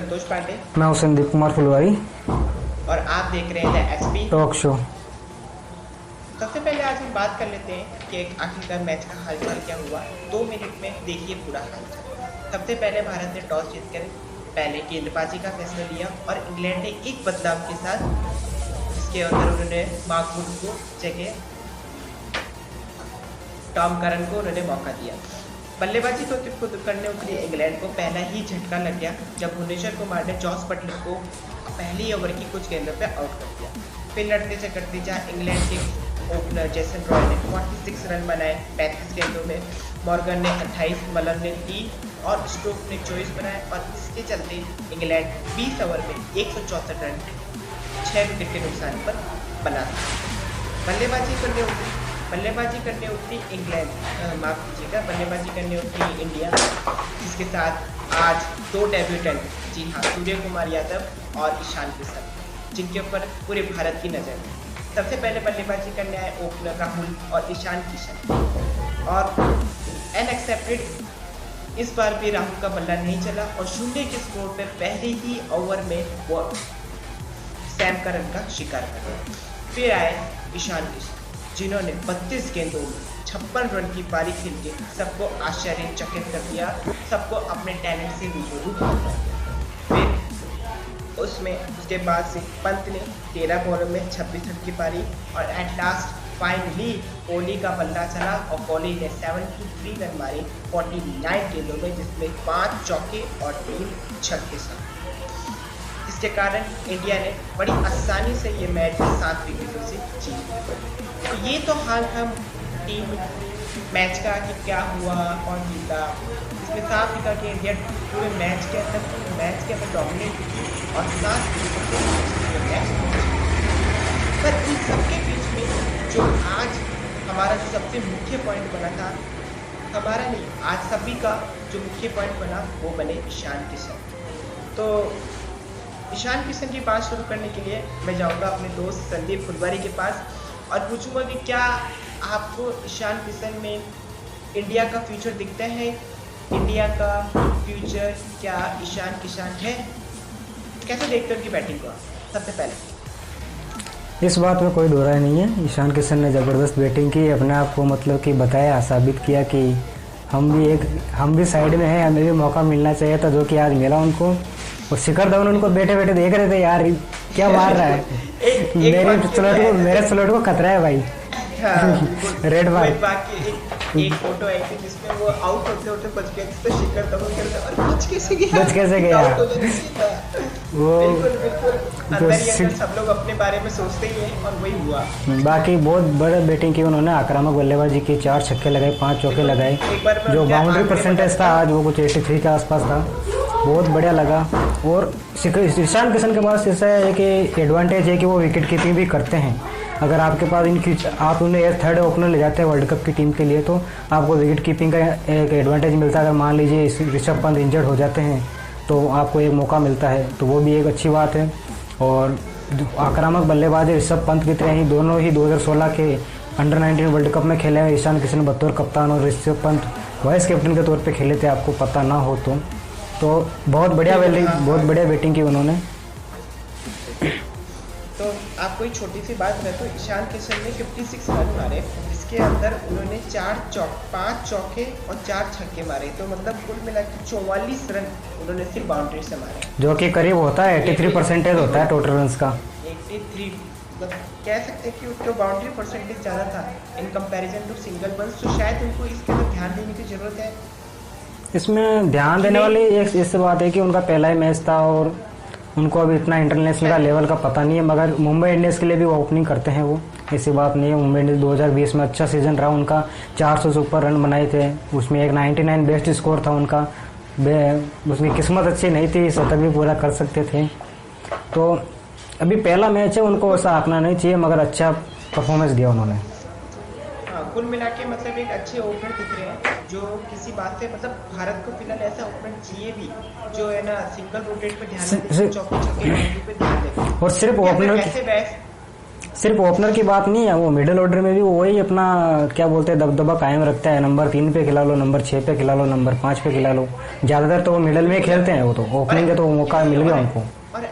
संतोष पांडे। मैं हूं संदीप कुमार फुलवारी और आप देख रहे हैं एसपी टॉक शो। सबसे पहले आज हम बात कर लेते हैं कि आखिरकार मैच का हालचाल क्या हुआ। 2 मिनट में देखिए पूरा हालचाल। सबसे पहले भारत ने टॉस जीतकर पहले गेंदबाजी का फैसला लिया और इंग्लैंड ने एक बदलाव के साथ, जिसके अंदर उन्होंने मार्कवुड को जगह टॉम करन को उन्होंने मौका दिया। बल्लेबाजी को खुद करने उतरी इंग्लैंड को पहला ही झटका लग गया जब भुवनेश्वर कुमार ने जॉस बटलर को पहली ओवर की कुछ गेंदों पर आउट कर दिया। फिर लड़ते झगड़ते जहाँ इंग्लैंड के ओपनर जेसन रॉय ने 46 रन बनाए 35 गेंदों में, मॉर्गन ने 28, मलन ने 3 और स्टोक ने 24 बनाए और इसके चलते इंग्लैंड 20 ओवर में 164 रन 6 विकेट के नुकसान पर बना। बल्लेबाजी करने उतरी इंग्लैंड, माफ कीजिएगा, बल्लेबाजी करने उतरी इंडिया, जिसके साथ आज 2 डेब्यूटेंट, जी हाँ, सूर्य कुमार यादव और ईशान किशन, जिनके ऊपर पूरे भारत की नज़र है। सबसे पहले बल्लेबाजी करने आए ओपनर राहुल और ईशान किशन और अनएक्सेप्टेड इस बार भी राहुल का बल्ला नहीं चला और 0 के स्कोर पर पहले ही ओवर में वो सैम करन का शिकार कर गया। फिर आए ईशान किशन, जिन्होंने 32 गेंदों में 56 रन की पारी खेल के सबको आश्चर्यचकित कर दिया, सबको अपने टैलेंट से रूबरू कर दिया। फिर उसके बाद से पंत ने 13 बॉलों में 26 रन की पारी और एट लास्ट फाइनली कोहली का बल्ला चला और कोहली ने 73 रन मारे 49 गेंदों में, जिसमें 5 चौके और 3 छक्के साथ। इसके कारण इंडिया ने बड़ी आसानी से ये मैच 7 विकेटों से जीत। तो ये तो हाल था टीम मैच का कि क्या हुआ, कौन जीता। इसमें साफ दिखा कि इंडिया पूरे मैच के अंदर डोमिनेट की और 7 विकेटों से मैच। पर इन सबके बीच में जो आज हमारा जो सबसे मुख्य पॉइंट बना था, हमारा नहीं, आज सभी का जो मुख्य पॉइंट बना वो बने ईशान किशन। तो ईशान किशन की बात शुरू करने के लिए मैं जाऊंगा अपने दोस्त संदीप फुलवारी के पास और पूछूंगा कि क्या आपको ईशान किशन में इंडिया का फ्यूचर दिखता है? इंडिया का फ्यूचर क्या ईशान किशन है? कैसे देखते हो उनकी बैटिंग को? सबसे पहले इस बात में कोई दो राय नहीं है। ईशान किशन ने ज़बरदस्त बैटिंग की, अपने आप को मतलब कि बताया, साबित किया कि हम भी साइड में हैं, हमें भी मौका मिलना चाहिए था, जो कि आज मिला उनको। और शिखर धवन उनको बैठे बैठे देख रहे थे, यार क्या मार रहा है, मेरे स्लोट को खतरा है भाई। रेड बार एक फोटो आई थी जिसमें वो आउट होते बच गया, जिसमें शिखर धवन खेलता और बच कैसे गया वो बिल्कुल सब लोग अपने बारे में सोचते ही हैं और वही हुआ। बाकी बहुत बड़े बैटिंग की उन्होंने, आक्रामक बल्लेबाजी की, 4 छक्के लगाए, 5 चौके लगाए। जो बाउंड्री परसेंटेज था आज वो कुछ 83 के आसपास था, बहुत बढ़िया लगा। और ईशान किशन के पास ऐसा है कि एडवांटेज है कि वो विकेट कीपिंग भी करते हैं। अगर आपके पास आप उन्हें 3rd ओपनर ले जाते हैं वर्ल्ड कप की टीम के लिए, तो आपको विकेट कीपिंग का एक एडवांटेज मिलता है। अगर मान लीजिए ऋषभ पंत इंजर्ड हो जाते हैं तो आपको एक मौका मिलता है, तो वो भी एक अच्छी बात है। और आक्रामक बल्लेबाज ऋषभ पंत की तरह ही दोनों ही 2016 के अंडर 19 वर्ल्ड कप में खेले हैं। ईशान किशन बतौर कप्तान और ऋषभ पंत वाइस कैप्टन के तौर पे खेले थे, आपको पता ना हो तो बहुत बढ़िया बैटिंग की उन्होंने। तो आपको एक छोटी सी बात है, तो ईशान किशन ने 56 रन मारे, जिसके अंदर उन्होंने 5 चौके और 4 छक्के मारे, तो मतलब कुल मिला के 44 रन उन्होंने सिर्फ बाउंड्री से मारे, जो कि करीब होता है 83% होता है टोटल रन्स का। 83 मतलब कह सकते हैं कि उनको बाउंड्री परसेंटेज ज़्यादा था in comparison to single runs. तो शायद उनको इसके अंदर ध्यान देने की ज़रूरत है। इसमें ध्यान देने वाली एक ऐसी बात है कि उनका पहला ही मैच था और उनको अभी इतना इंटरनेशनल का लेवल का पता नहीं है, मगर मुंबई इंडियंस के लिए भी वो ओपनिंग करते हैं, वो ऐसी बात नहीं है। मुंबई इंडियंस 2020 में अच्छा सीजन रहा उनका, 400 से ऊपर रन बनाए थे, उसमें एक 99 बेस्ट स्कोर था उनका। उसमें किस्मत अच्छी नहीं थी, शतक भी पूरा कर सकते थे। तो अभी पहला मैच है, उनको ऐसा आंकना नहीं चाहिए, मगर अच्छा परफॉर्मेंस दिया उन्होंने। कुल मिला के मतलब एक अच्छे ओपनर दिख रहे हैं, जो किसी बात से मतलब भारत को फिलहाल ऐसा ओपनर चाहिए भी, जो है ना सिंगल रोटेट पे ध्यान दे, चौके छक्के पे ध्यान दे। और सिर्फ ओपनर सिर्फ ओपनर की बात नहीं है, वो मिडिल ऑर्डर में भी वही अपना क्या बोलते हैं दबदबा कायम रखता है। नंबर 3 पे खिला लो, नंबर 6 पे खिला लो, नंबर 5 पे खिला लो, ज्यादातर तो वो मिडिल में खेलते हैं। वो तो ओपनिंग का तो मौका मिल गया उनको। और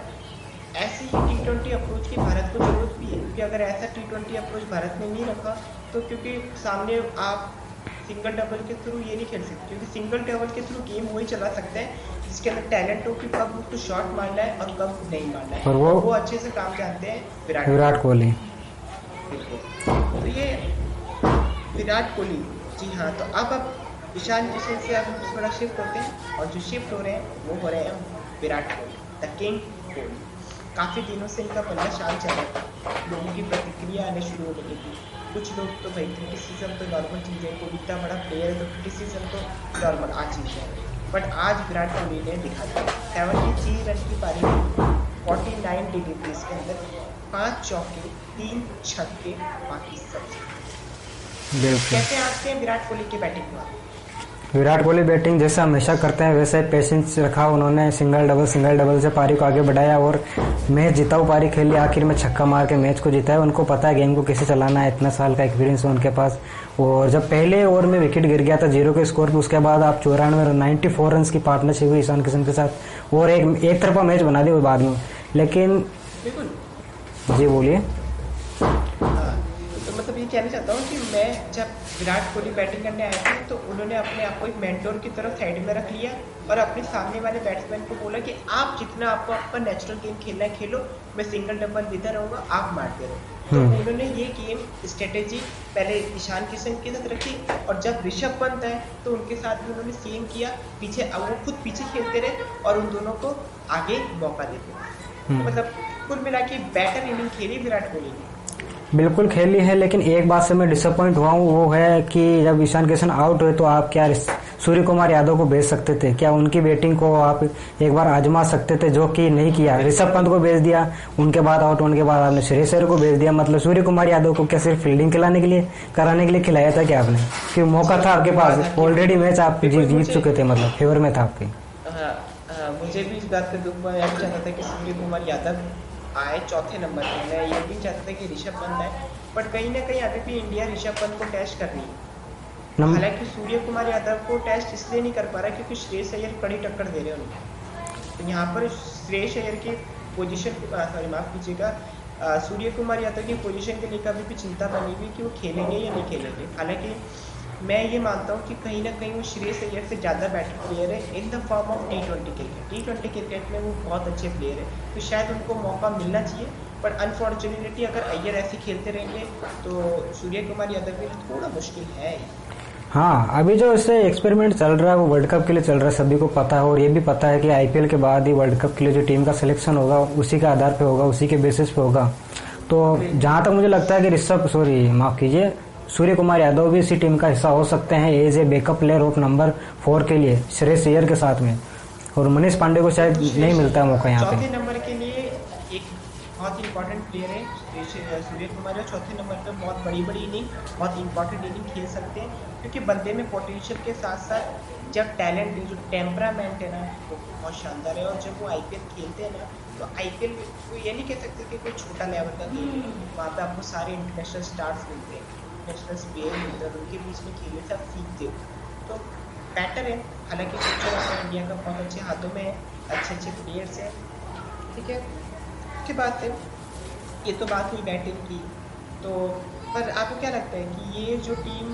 ऐसी ही T20 अप्रोच की भारत को जरूरत भी है, क्योंकि अगर ऐसा T20 अप्रोच भारत ने नहीं रखा तो क्योंकि सामने आप सिंगल डबल के थ्रू ये नहीं खेल सकते, क्योंकि सिंगल डबल के थ्रू गेम वही चला सकते हैं जिसके अंदर टैलेंट हो कि कब उसको शॉट मारना है और कब नहीं मारना है, और वो अच्छे से काम जानते हैं विराट कोहली। तो ये विराट कोहली जी हाँ। तो अब ईशान किशन से अब थोड़ा शिफ्ट होते हैं, और जो शिफ्ट हो रहे हैं वो हो रहे हैं विराट कोहली, द किंग कोहली। काफ़ी दिनों से इनका पल्ला शान चल रहा था, लोगों की प्रतिक्रिया आने शुरू हो गई थी। कुछ लोग तो भाई क्रिटिसिज्म तो नॉर्मल चीज़ है, कोई इतना बड़ा प्लेयर है तो क्रिटिसिज्म तो नॉर्मल आज चीज़ है। बट आज विराट कोहली ने दिखा दिया 73 रन की पारी में 49 डिलीवरीज के अंदर 5 चौके 3 छक्के, बाकी सब। कैसे आते हैं विराट कोहली की बैटिंग को? विराट कोहली बैटिंग जैसे हमेशा करते हैं वैसे पेशेंस रखा उन्होंने, सिंगल डबल से पारी को आगे बढ़ाया और मैच जीता। वो पारी खेली, आखिर में छक्का मार के मैच को जीता है। उनको पता है गेम को कैसे चलाना है, इतना साल का एक्सपीरियंस है उनके पास। और जब पहले ओवर में विकेट गिर गया था 0 के स्कोर पे, उसके बाद आप 94 रन की पार्टनरशिप हुई ईशान किशन के साथ और एक तरफा मैच बना दिया बाद में। लेकिन जी बोलिए। तो मतलब ये कहना चाहता हूँ कि मैं जब विराट कोहली बैटिंग करने आए थे तो उन्होंने अपने आप को एक मेंटोर की तरफ साइड में रख लिया और अपने सामने वाले बैट्समैन को बोला कि आप जितना आपको आपका नेचुरल गेम खेलना है खेलो, मैं सिंगल डबल विदर रहूँगा, आप मारते रहो। तो उन्होंने ये गेम स्ट्रेटेजी पहले ईशान किशन के साथ रखी, और जब ऋषभ पंत है तो उनके साथ भी उन्होंने सेम किया। पीछे वो खुद पीछे खेलते रहे और उन दोनों को आगे मौका देते रहे। मतलब कुल मिला के बेटर इनिंग खेली विराट कोहली ने। बिल्कुल खेली है, लेकिन एक बात से मैं डिसअपॉइंट हुआ हूँ, वो है कि जब ईशान किशन आउट हुए तो आप क्या सूर्य कुमार यादव को भेज सकते थे? क्या उनकी बैटिंग को आप एक बार आजमा सकते थे? जो कि नहीं किया। ऋषभ पंत को भेज दिया, उनके बाद आउट होने के बाद आपने श्रेयस अय्यर को भेज दिया। मतलब सूर्य कुमार यादव को क्या सिर्फ फील्डिंग कराने के लिए खिलाया था क्या आपने? क्यों मौका था आपके पास, ऑलरेडी मैच आप जीत चुके थे, मतलब फेवर में था आपके। मुझे भी इस बात का दुख हुआ, मैं चाहता था कि सूर्य कुमार यादव आए चौथे नंबर पे। मैं ये भी चाहता था कि ऋषभ पंत आए, बट कहीं ना कहीं अभी भी इंडिया ऋषभ पंत को टेस्ट कर रही है। हालांकि सूर्य कुमार यादव को टेस्ट इसलिए नहीं कर पा रहा क्योंकि श्रेयस अय्यर कड़ी टक्कर दे रहे हैं उनको। तो यहाँ पर श्रेयस अय्यर की पोजीशन, सॉरी माफ कीजिएगा, सूर्य कुमार यादव की पोजीशन के लिए अभी भी चिंता बनी हुई कि वो खेलेंगे या नहीं खेलेंगे। हालांकि मैं ये मानता हूँ कि कहीं ना कहीं वो श्रेयस अय्यर से ज़्यादा बेटर प्लेयर है in the form of T20 cricket. T20 cricket में वो बहुत अच्छे प्लेयर है, तो शायद उनको मौका मिलना चाहिए। बट अनफॉर्चुनेटली अगर अय्यर ऐसे खेलते रहेंगे तो सूर्य कुमार यादव के लिए थोड़ा मुश्किल है। हाँ, अभी जो इससे एक्सपेरिमेंट चल रहा है वो वर्ल्ड कप के लिए चल रहा है, सभी को पता है। और ये भी पता है कि IPL के बाद ही वर्ल्ड कप के लिए जो टीम का सिलेक्शन होगा उसी के आधार पे होगा, उसी के बेसिस पे होगा। तो जहाँ तक मुझे लगता है कि सूर्य कुमार यादव भी इसी टीम का हिस्सा हो सकते हैं as a backup player of number 4 के लिए श्रेयस अय्यर के साथ में। और मनीष पांडे को शायद नहीं मिलता है मौका यहाँ पे। चौथे नंबर के लिए एक बहुत इंपॉर्टेंट प्लेयर है सूर्य कुमार। चौथे नंबर पे बहुत बड़ी इनिंग, बहुत इंपॉर्टेंट इनिंग खेल सकते हैं, क्योंकि बंदे में पोटेंशियल के साथ साथ जब टैलेंट, जो टेम्परामेंट है ना, वो बहुत शानदार है। और जब वो IPL खेलते हैं ना, तो IPL को ये नहीं कह सकते कि कोई छोटा लेवल का गेम है। वहाँ पे आपको सारे इंटरनेशनल स्टार्स मिलते हैं, नेशनल प्लेयर मिलते हैं, उनके बीच में खेलने से आप सीखते हो। तो बेटर है। हालांकि फ्यूचर अपना इंडिया का बहुत अच्छे हाथों में है, अच्छे प्लेयर्स हैं, ठीक है। उसके बाद से ये तो बात हुई बैटिंग की। तो पर आपको क्या लगता है कि ये जो टीम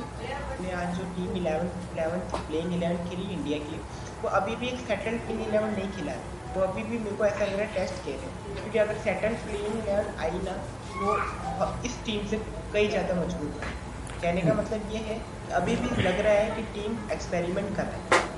ने आज जो टीम 11 प्लेइंग 11 खेली इंडिया की, वो अभी भी एक सेटल्ड प्लेइंग 11 नहीं खिला है? तो अभी भी मेरे को ऐसा लग रहा है टेस्ट खेल है, क्योंकि अगर सेटल्ड प्लेइंग 11 आई ना वो इस टीम से कई ज़्यादा मजबूत है। कहने का मतलब ये है अभी भी लग रहा है कि टीम एक्सपेरिमेंट कर रहा है।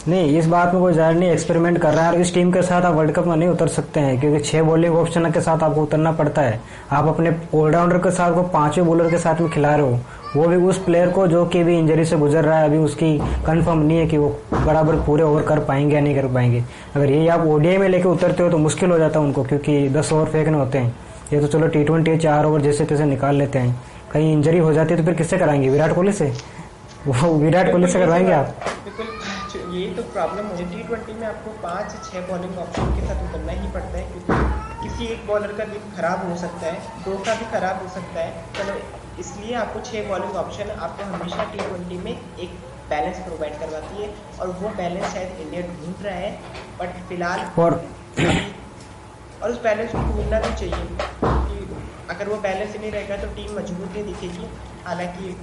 नहीं, इस बात में कोई जाहिर नहीं एक्सपेरिमेंट कर रहा है। और इस टीम के साथ आप वर्ल्ड कप में नहीं उतर सकते हैं, क्योंकि 6 बॉलिंग ऑप्शन के साथ आपको उतरना पड़ता है। आप अपने ऑलराउंडर के साथ, वो 5वें बॉलर के साथ में खिला रहे हो, वो भी उस प्लेयर को जो कि भी इंजरी से गुजर रहा है। अभी उसकी कंफर्म नहीं है कि वो बराबर पूरे ओवर कर पाएंगे या नहीं कर पाएंगे। अगर ये आप ODI में लेके उतरते हो तो मुश्किल हो जाता है उनको, क्योंकि 10 ओवर फेंकने होते हैं। ये तो चलो T20 4 ओवर जैसे तैसे निकाल लेते हैं। कहीं इंजरी हो जाती है तो फिर किससे कराएंगे? विराट कोहली से? वो विराट कोहली से करवाएंगे आप? बिल्कुल, ये तो प्रॉब्लम हो जाती है। T20 में आपको 5 से 6 बॉलिंग ऑप्शन के साथ उतरना ही पड़ता है, क्योंकि किसी एक बॉलर का दिन खराब हो सकता है, 2 का भी खराब हो सकता है, चलो इसलिए आपको 6 बॉलिंग ऑप्शन आपको हमेशा T20 में एक बैलेंस प्रोवाइड करवाती है, और वो बैलेंस शायद इंडिया ढूंढ रहा है, बट फिलहाल और उस बैलेंस को ढूंढना भी चाहिए, क्योंकि अगर वो बैलेंस नहीं रहेगा तो टीम मजबूत नहीं दिखेगी। हालांकि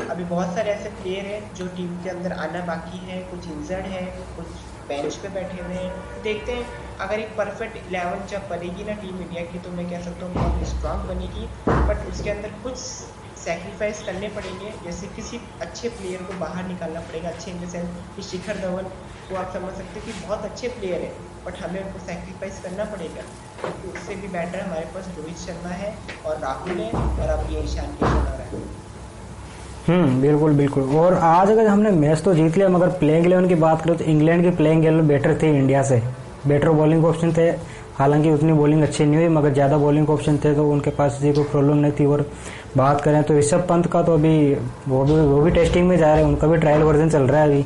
अभी बहुत सारे ऐसे प्लेयर हैं जो टीम के अंदर आना बाकी है, कुछ इंजर्ड है, कुछ बेंच पे बैठे हुए हैं। देखते हैं, अगर एक परफेक्ट 11 जब बनेगी ना टीम इंडिया की, तो मैं कह सकता हूँ बहुत स्ट्रांग बनेगी, बट उसके अंदर कुछ सेक्रीफाइस करने पड़ेंगे, जैसे किसी अच्छे प्लेयर को बाहर निकालना पड़ेगा। अच्छे इन द सेंस कि शिखर धवन को आप समझ सकते हैं कि बहुत अच्छे प्लेयर हैं, बट हमें उनको सेक्रीफाइस करना पड़ेगा, क्योंकि उससे भी बेटर हमारे पास रोहित शर्मा है और राहुल है, और अब ये ईशान किशन आ रहा है। बिल्कुल बिल्कुल। और आज अगर हमने मैच तो जीत लिया, मगर प्लेइंग 11 की बात करें तो इंग्लैंड की प्लेइंग 11 बेटर थी इंडिया से, बेटर बॉलिंग ऑप्शन थे। हालांकि उतनी बॉलिंग अच्छी नहीं हुई, मगर ज़्यादा बॉलिंग ऑप्शन थे, तो उनके पास कोई प्रॉब्लम नहीं थी। और बात करें तो ऋषभ पंत का तो अभी वो भी टेस्टिंग में जा रहे हैं, उनका भी ट्रायल वर्जन चल रहा है अभी,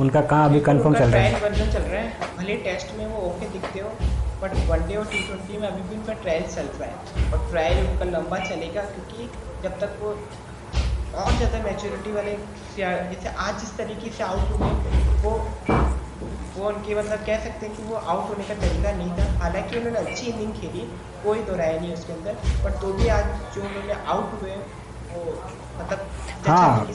उनका कहाँ अभी कंफर्म चल रहा है। ट्रायल वर्जन चल रहा है, भले टेस्ट में वो ओके दिखते हो, बट वनडे और T20 में अभी भी उनका ट्रायल चल रहा है, और ट्रायल उनका लंबा चलेगा, क्योंकि जब तक वो और ज़्यादा मैच्योरिटी वाले, जैसे आज जिस तरीके से आउट हुए, वो उनके मतलब कह सकते हैं कि वो आउट होने का तरीका नहीं था। हालांकि उन्होंने अच्छी इनिंग खेली, कोई दो राय नहीं उसके अंदर, बट तो भी आज जो उन्होंने आउट हुए वो मतलब हाँ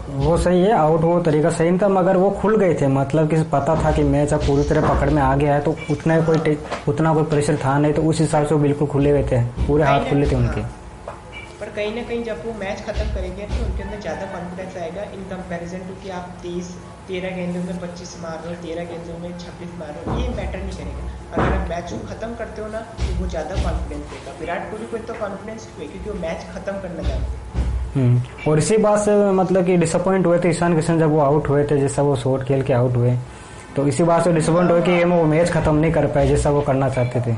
वो सही है, आउट वो तरीका सही नहीं था, मगर वो खुल गए थे, मतलब कि पता था कि मैच अब पूरी तरह पकड़ में आ गया है, तो उतना कोई प्रेशर था नहीं, तो उस हिसाब से वो बिल्कुल खुले हुए थे, पूरे हाथ खुले थे उनके। पर कहीं ना कहीं जब वो मैच खत्म करेंगे तो उनके अंदर ज़्यादा कॉन्फिडेंस आएगा, इन कंपैरिजन टू कि आप 13 गेंदों में 25 मार रहे हो, 13 गेंदों में 26 मार रहे हो, ये मैटर नहीं करेगा। अगर आप मैच को खत्म करते हो ना, तो वो ज़्यादा कॉन्फिडेंस देगा। विराट कोहली को तो कॉन्फिडेंस क्यों है, क्योंकि वो मैच खत्म करना चाहते हैं। और इसी बात से मतलब कि डिसअपॉइंट हुए थे ईशान किशन जब वो आउट हुए थे, जैसा वो शॉट खेल के आउट हुए, तो इसी बात से डिसअपॉइंट हुए कि वो मैच खत्म नहीं कर पाए जैसा वो करना चाहते थे।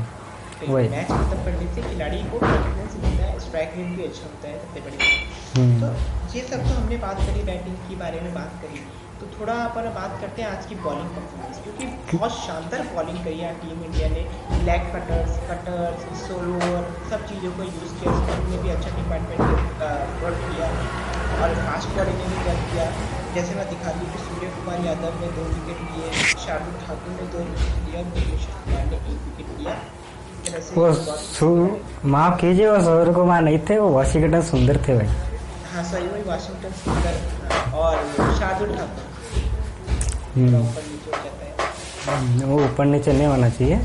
वही मैच खत्म करने से खिलाड़ी को कॉन्फिडेंस मिलता है, स्ट्राइक रेट भी अच्छा होता है, सबसे बड़ी बात। तो ये सब तो हमने बात करी, बैटिंग के बारे में बात करी, तो थोड़ा अपन बात करते हैं आज की बॉलिंग परफॉर्मेंस, क्योंकि बहुत शानदार बॉलिंग करी है टीम इंडिया ने। लेग कटर्स, सोलोवर, सब चीज़ों को यूज़ किया, स्पिन में भी अच्छा डिपार्टमेंट वर्क किया, और फास्ट बॉलिंग ने भी वर्क किया। जैसे मैं दिखा दूँ कि सूर्य कुमार यादव ने 2 विकेट लिए, शार्दुल ठाकुर ने 2 विकेट लिया, भुवनेश्वर कुमार ने 1 विकेट लिया। वो माफ कीजिए, वो सूर्य कुमार नहीं थे, वो वाशिंगटन सुंदर थे भाई। हाँ सही, वही वाशिंगटन सुंदर और शार्दुल ठाकुर ऊपर नीचे हो जाता है, वो ऊपर नीचे नहीं होना चाहिए।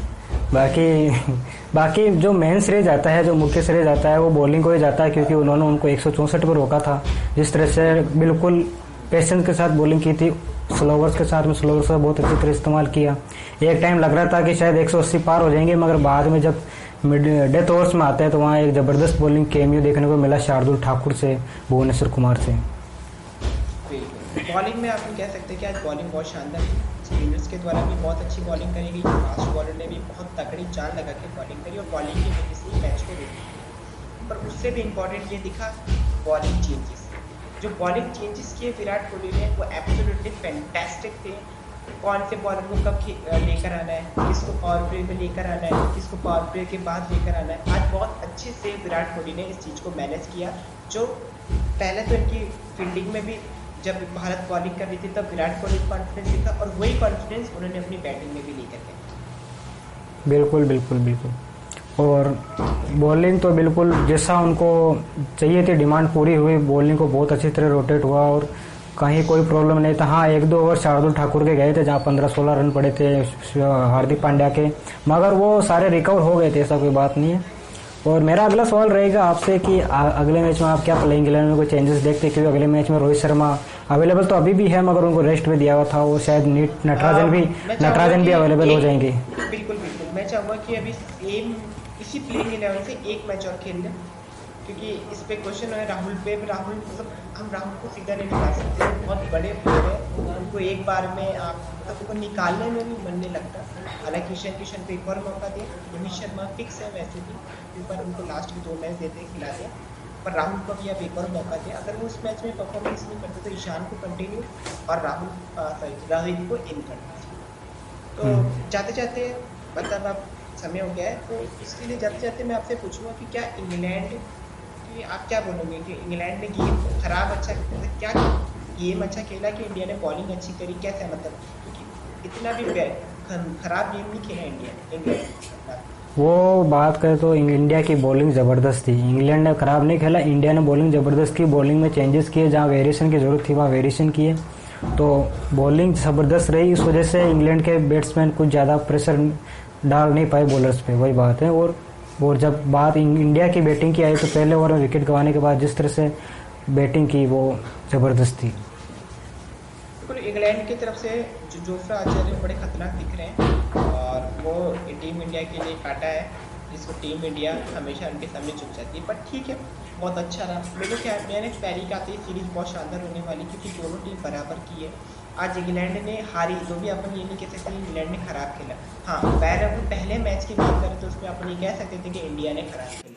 बाकी जो मेन श्रेय जाता है, जो मुख्य श्रेय जाता है, वो बॉलिंग को ही जाता है, क्योंकि उन्होंने उनको 164 पर रोका था। जिस तरह से बिल्कुल पेशेंस के साथ बॉलिंग की थी, स्लोवर्स के साथ में स्लोवर्स का बहुत अच्छी तरह इस्तेमाल किया। एक टाइम लग रहा था कि शायद 180 पार हो जाएंगे, मगर बाद में जब डेथ ओवर्स में आते हैं तो वहाँ एक जबरदस्त बॉलिंग कैमियो देखने को मिला शार्दुल ठाकुर से, भुवनेश्वर कुमार से। बॉलिंग में आप कह सकते हैं कि आज बॉलिंग बहुत शानदार थी, स्पिनर्स के द्वारा भी बहुत अच्छी बॉलिंग करी गई, फास्ट बॉलर ने भी बहुत तगड़ी जान लगा के बॉलिंग करी, और बॉलिंग की वजह से मैच को रोकी। पर उससे भी इम्पोर्टेंट ये दिखा बॉलिंग चेंजेस, जो बॉलिंग चेंजेस किए विराट कोहली ने, वो एब्सोल्युटली फैंटास्टिक थे। कौन से बॉलर को कब लेकर आना है, किसको पावर प्ले में लेकर आना है, किसको पावर प्ले के बाद लेकर आना है, आज बहुत अच्छे से विराट कोहली ने इस चीज़ को मैनेज किया। जो पहले तो इनकी फील्डिंग में भी जब भारत बॉलिंग कर रही थी तब विराट कोहली कॉन्फिडेंस दिखा, और वही कॉन्फिडेंस उन्होंने अपनी बैटिंग में भी लेकर के। बिल्कुल बिल्कुल बिल्कुल। और बॉलिंग तो बिल्कुल जैसा उनको चाहिए थी, डिमांड पूरी हुई, बॉलिंग को बहुत अच्छी तरह रोटेट हुआ, और कहीं कोई प्रॉब्लम नहीं था। हाँ 1-2 ओवर शार्दुल ठाकुर के गए थे जहाँ 15-16 रन पड़े थे हार्दिक पांड्या के, मगर वो सारे रिकवर हो गए थे, ऐसा कोई बात नहीं है। और मेरा अगला सवाल रहेगा आपसे कि अगले मैच में आप क्या प्लेइंग 11 में कोई चेंजेस देखते हैं, क्योंकि अगले मैच में रोहित शर्मा अवेलेबल तो अभी भी है, मगर उनको रेस्ट भी दिया हुआ था, वो शायद नटराजन भी अवेलेबल हो जाएंगे। बिल्कुल बिल्कुल, मैं चाहूँगा कि अभी इसी प्लेइंग 11 से एक मैच और खेल लें, क्योंकि इस पे क्वेश्चन है राहुल पे। राहुल मतलब हम राहुल को सीधा नहीं निकाल सकते, बहुत बड़े प्लेयर हैं, उनको एक बार में आप मतलब उनको निकालने में भी मन नहीं लगता। हालांकि ईशान किशन को एक और मौका दे, रोहित शर्मा फिक्स है वैसे भी, इस बार उनको लास्ट के 2 मैच देते खिला दें, पर राहुल को भी अब एक और मौका दें। अगर वो उस मैच में परफॉर्मेंस नहीं करते तो ईशान को कंटिन्यू और रोहित को इन करना। तो जाते जाते मतलब आप समय हो गया है, तो इसलिए जाते जाते मैं आपसे पूछूंगा कि क्या इंग्लैंड की आप क्या बोलोगे कि इंग्लैंड ने गेम खराब अच्छा मतलब क्या गेम अच्छा खेला कि इंडिया ने बॉलिंग अच्छी करी, कैसा मतलब क्योंकि इतना भी खराब गेम नहीं खेला इंडिया ने इंग्लैंड। वो बात करें तो इंडिया की बॉलिंग ज़बरदस्त थी। इंग्लैंड ने खराब नहीं खेला, इंडिया ने बॉलिंग ज़बरदस्त की, बॉलिंग में चेंजेस किए, जहाँ वेरिएशन की ज़रूरत थी वहाँ वेरिएशन किए, तो बॉलिंग ज़बरदस्त रही। इस वजह से इंग्लैंड के बैट्समैन कुछ ज़्यादा प्रेशर डाल नहीं पाए बॉलर्स पे, वही बात है। और जब बात इंडिया की बैटिंग की आई तो पहले ओवर में विकेट गंवाने के बाद जिस तरह से बैटिंग की वो ज़बरदस्त थी। बिल्कुल इंग्लैंड की तरफ से जोफ्रा आर्चर बड़े खतरनाक दिख रहे हैं और वो टीम इंडिया के लिए काटा है जिसको टीम इंडिया हमेशा उनके सामने चुप जाती है, पर ठीक है बहुत अच्छा रहा। मेरे ख्याल मैंने पहली का थी सीरीज बहुत शानदार होने वाली क्योंकि दोनों टीम बराबर की है। आज इंग्लैंड ने हारी तो भी अपन ये नहीं कह सकते इंग्लैंड ने खराब खेला। हाँ पहले मैच की बात करें तो उसमें अपन ये कह सकते थे कि इंडिया ने खराब खेला।